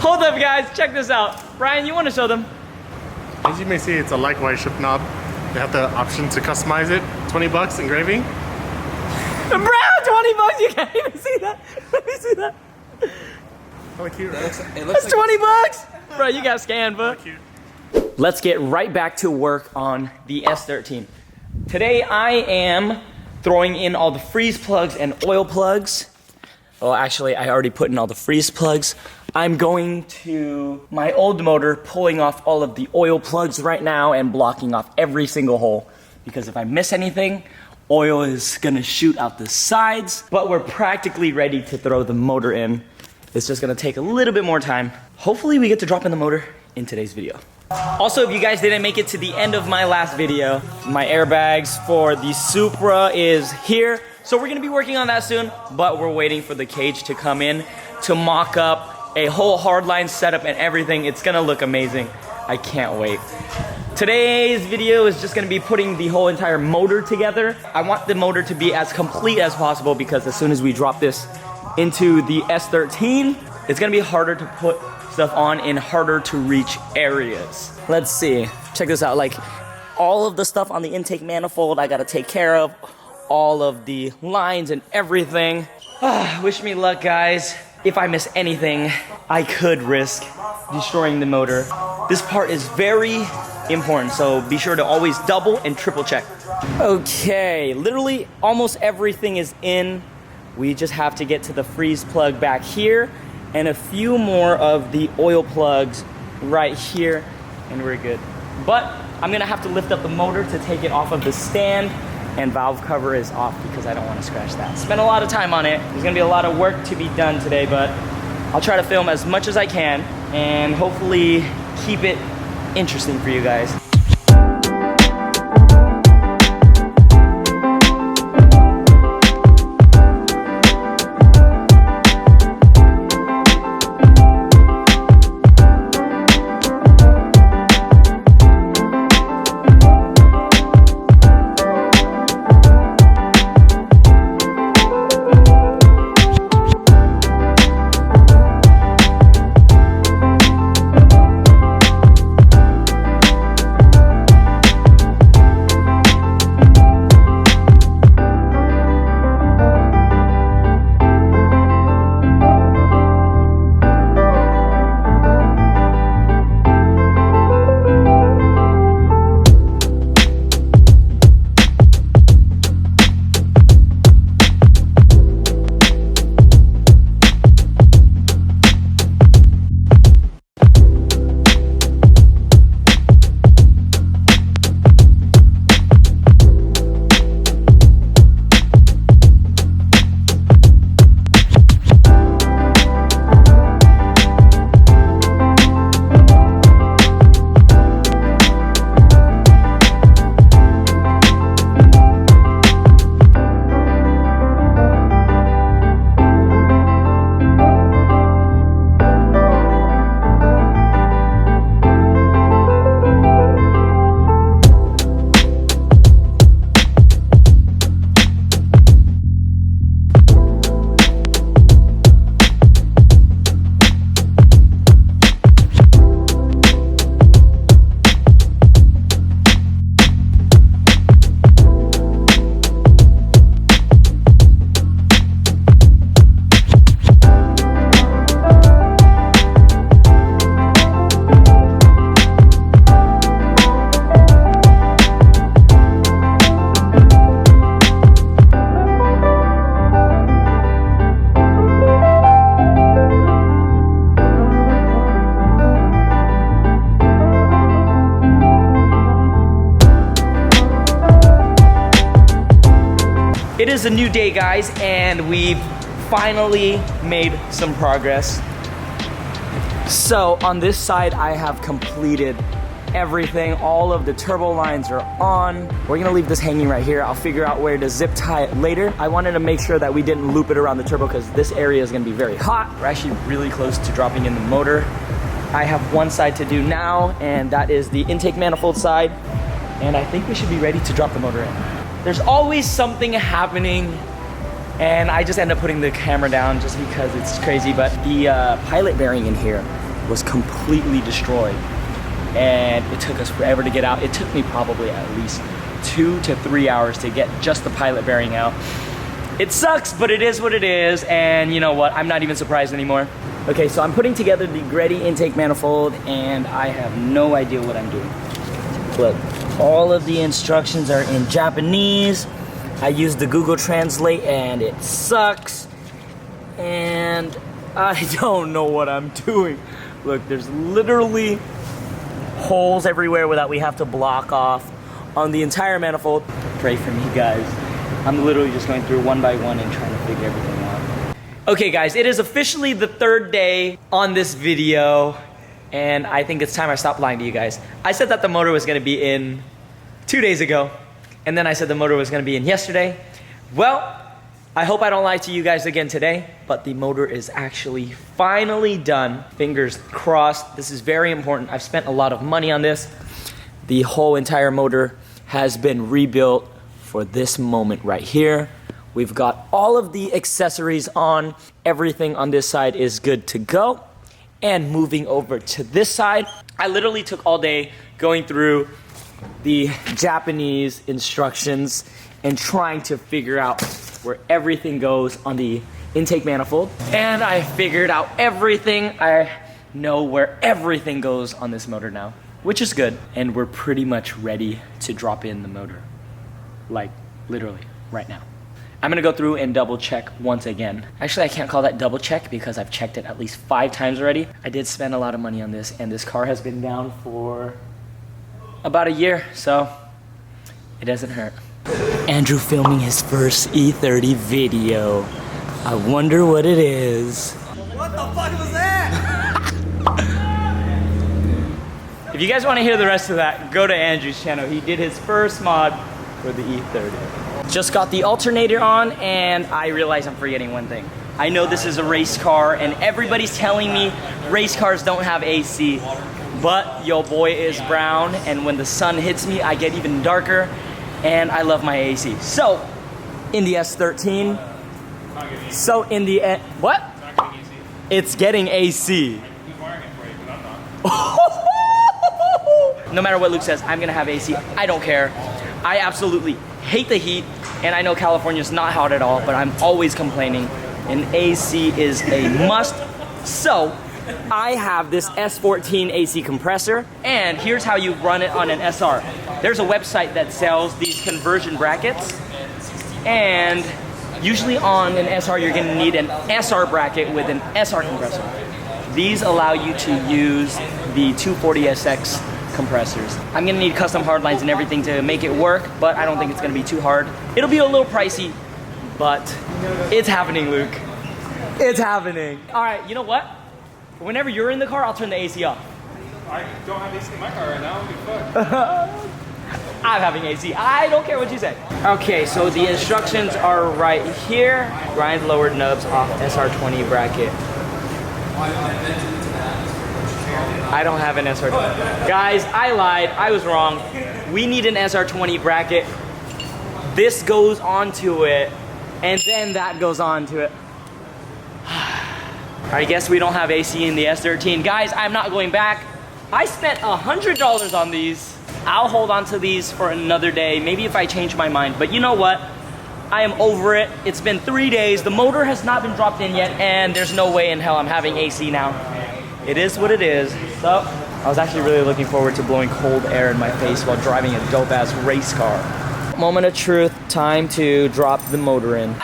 Hold up, guys. Check this out. Brian, you want to show them? As you may see, it's a likewise ship knob. You have the option to customize it. 20 bucks engraving. Bro, 20 bucks. You can't even see that. Let me see that. How cute, right? That's 20 bucks. Bro, you got scanned, bro. Cute. Let's get right back to work on the S13. Today I am throwing in all the freeze plugs and oil plugs. Well, actually, I already put in all the freeze plugs. I'm going to my old motor, pulling off all of the oil plugs right now and blocking off every single hole. Because if I miss anything, oil is gonna shoot out the sides. But we're practically ready to throw the motor in. It's just gonna take a little bit more time. Hopefully we get to drop in the motor in today's video. Also, if you guys didn't make it to the end of my last video, my airbags for the Supra is here. So we're gonna be working on that soon, but we're waiting for the cage to come in to mock up a whole hardline setup and everything. It's gonna look amazing. I can't wait. Today's video is just gonna be putting the whole entire motor together. I want the motor to be as complete as possible because as soon as we drop this into the S13, it's gonna be harder to put stuff on in harder to reach areas. Let's see, check this out. Like all of the stuff on the intake manifold, I gotta take care of. All of the lines and everything. Wish me luck, guys. If I miss anything, I could risk destroying the motor. This part is very important, so be sure to always double and triple check. Okay, literally almost everything is in. We just have to get to the freeze plug back here and a few more of the oil plugs right here, and we're good. But I'm gonna have to lift up the motor to take it off of the stand, and valve cover is off because I don't wanna scratch that. Spent a lot of time on it. There's gonna be a lot of work to be done today, but I'll try to film as much as I can and hopefully keep it interesting for you guys. It is a new day, guys, and we've finally made some progress. So on this side, I have completed everything. All of the turbo lines are on. We're gonna leave this hanging right here. I'll figure out where to zip tie it later. I wanted to make sure that we didn't loop it around the turbo because this area is gonna be very hot. We're actually really close to dropping in the motor. I have one side to do now, and that is the intake manifold side. And I think we should be ready to drop the motor in. There's always something happening, and I just end up putting the camera down just because it's crazy. But the pilot bearing in here was completely destroyed. And it took us forever to get out. It took me probably at least 2 to 3 hours to get just the pilot bearing out. It sucks, but it is what it is, and you know what? I'm not even surprised anymore. Okay, so I'm putting together the Greddy intake manifold, and I have no idea what I'm doing. Look, all of the instructions are in Japanese. I used the Google Translate, and it sucks. And I don't know what I'm doing. Look, there's literally holes everywhere that we have to block off on the entire manifold. Pray for me, guys. I'm literally just going through one by one and trying to figure everything out. Okay guys, it is officially the 3rd day on this video, and I think it's time I stop lying to you guys. I said that the motor was gonna be in 2 days ago, and then I said the motor was gonna be in yesterday. Well, I hope I don't lie to you guys again today, but the motor is actually finally done. Fingers crossed. This is very important. I've spent a lot of money on this. The whole entire motor has been rebuilt for this moment right here. We've got all of the accessories on. Everything on this side is good to go. And moving over to this side, I literally took all day going through the Japanese instructions and trying to figure out where everything goes on the intake manifold. And I figured out everything. I know where everything goes on this motor now, which is good. And we're pretty much ready to drop in the motor. Like, literally, right now. I'm gonna go through and double check once again. Actually, I can't call that double check because I've checked it at least 5 times already. I did spend a lot of money on this, and this car has been down for about a year, so it doesn't hurt. Andrew filming his first E30 video. I wonder what it is. What the fuck was that? If you guys want to hear the rest of that, go to Andrew's channel. He did his first mod for the E30. Just got the alternator on, and I realize I'm forgetting one thing. I know this is a race car, and everybody's telling me race cars don't have AC, but yo boy is brown, and when the sun hits me, I get even darker, and I love my AC. So, in the S13, what? It's getting AC. No matter what Luke says, I'm gonna have AC. I don't care. I absolutely hate the heat, and I know California's not hot at all, but I'm always complaining, and AC is a must. So, I have this S14 AC compressor, and here's how you run it on an SR. There's a website that sells these conversion brackets, and usually on an SR you're gonna need an SR bracket with an SR compressor. These allow you to use the 240SX compressors. I'm gonna need custom hard lines and everything to make it work, but I don't think it's gonna be too hard. It'll be a little pricey, but it's happening, Luke. It's happening. All right, you know what? Whenever you're in the car, I'll turn the AC off. I don't have AC in my car right now. What the fuck? I'm having AC. I don't care what you say. Okay, so the instructions are right here. Grind lowered nubs off SR20 bracket. I don't have an SR20. Guys, I lied. I was wrong. We need an SR20 bracket. This goes onto it, and then that goes onto it. I guess we don't have AC in the S13. Guys, I'm not going back. I spent $100 on these. I'll hold on to these for another day, maybe if I change my mind. But you know what? I am over it. It's been 3 days. The motor has not been dropped in yet, and there's no way in hell I'm having AC now. It is what it is. So, I was actually really looking forward to blowing cold air in my face while driving a dope-ass race car. Moment of truth, time to drop the motor in.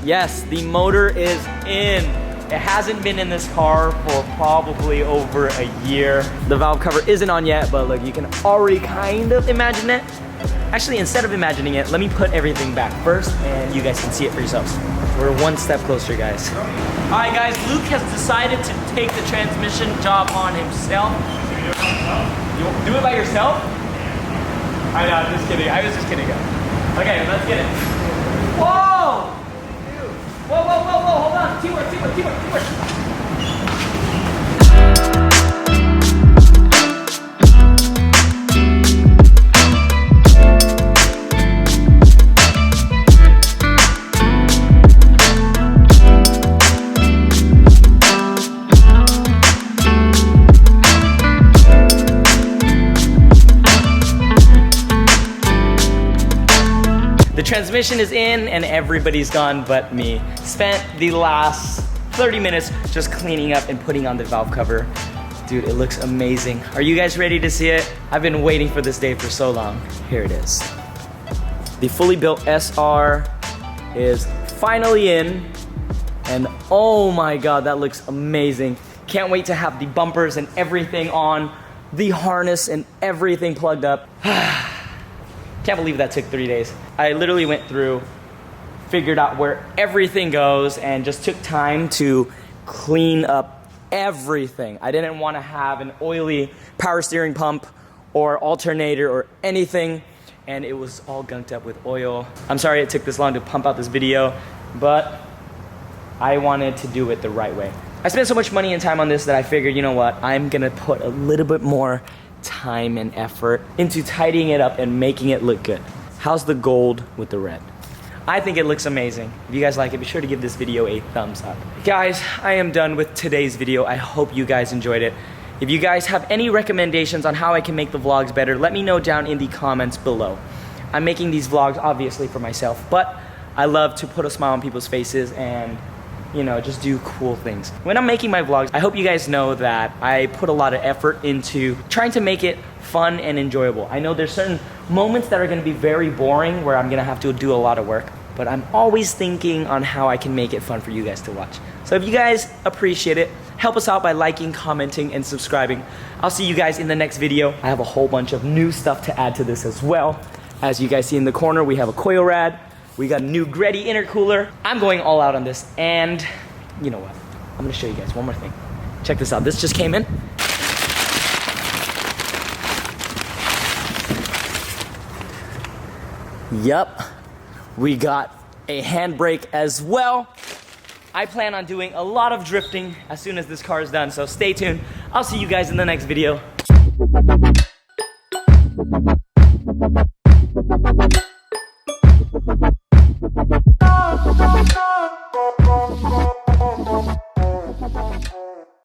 Yes, the motor is in. It hasn't been in this car for probably over a year. The valve cover isn't on yet, but look, you can already kind of imagine it. Actually, instead of imagining it, let me put everything back first and you guys can see it for yourselves. We're one step closer, guys. All right, guys, Luke has decided to take the transmission job on himself. You do it by yourself? I know, I'm just kidding. I was just kidding, guys. Okay, let's get it. Whoa! Whoa, whoa, whoa, whoa, hold on. Teamwork, teamwork, teamwork, teamwork. The transmission is in and everybody's gone but me. Spent the last 30 minutes just cleaning up and putting on the valve cover. Dude, it looks amazing. Are you guys ready to see it? I've been waiting for this day for so long. Here it is. The fully built SR is finally in, and oh my God, that looks amazing. Can't wait to have the bumpers and everything on, the harness and everything plugged up. Can't believe that took 3 days. I literally went through, figured out where everything goes, and just took time to clean up everything. I didn't want to have an oily power steering pump or alternator or anything, and it was all gunked up with oil. I'm sorry it took this long to pump out this video, but I wanted to do it the right way. I spent so much money and time on this that I figured, you know what, I'm gonna put a little bit more time and effort into tidying it up and making it look good. How's the gold with the red? I think it looks amazing. If you guys like it, be sure to give this video a thumbs up. Guys, I am done with today's video. I hope you guys enjoyed it. If you guys have any recommendations on how I can make the vlogs better, let me know down in the comments below. I'm making these vlogs obviously for myself, but I love to put a smile on people's faces and, you know, just do cool things. When I'm making my vlogs, I hope you guys know that I put a lot of effort into trying to make it fun and enjoyable. I know there's certain moments that are gonna be very boring where I'm gonna have to do a lot of work, but I'm always thinking on how I can make it fun for you guys to watch. So if you guys appreciate it, help us out by liking, commenting, and subscribing. I'll see you guys in the next video. I have a whole bunch of new stuff to add to this as well. As you guys see in the corner, we have a coil rad. We got a new Greddy intercooler. I'm going all out on this, and you know what? I'm gonna show you guys one more thing. Check this out. This just came in. Yup, we got a handbrake as well. I plan on doing a lot of drifting as soon as this car is done, so stay tuned. I'll see you guys in the next video.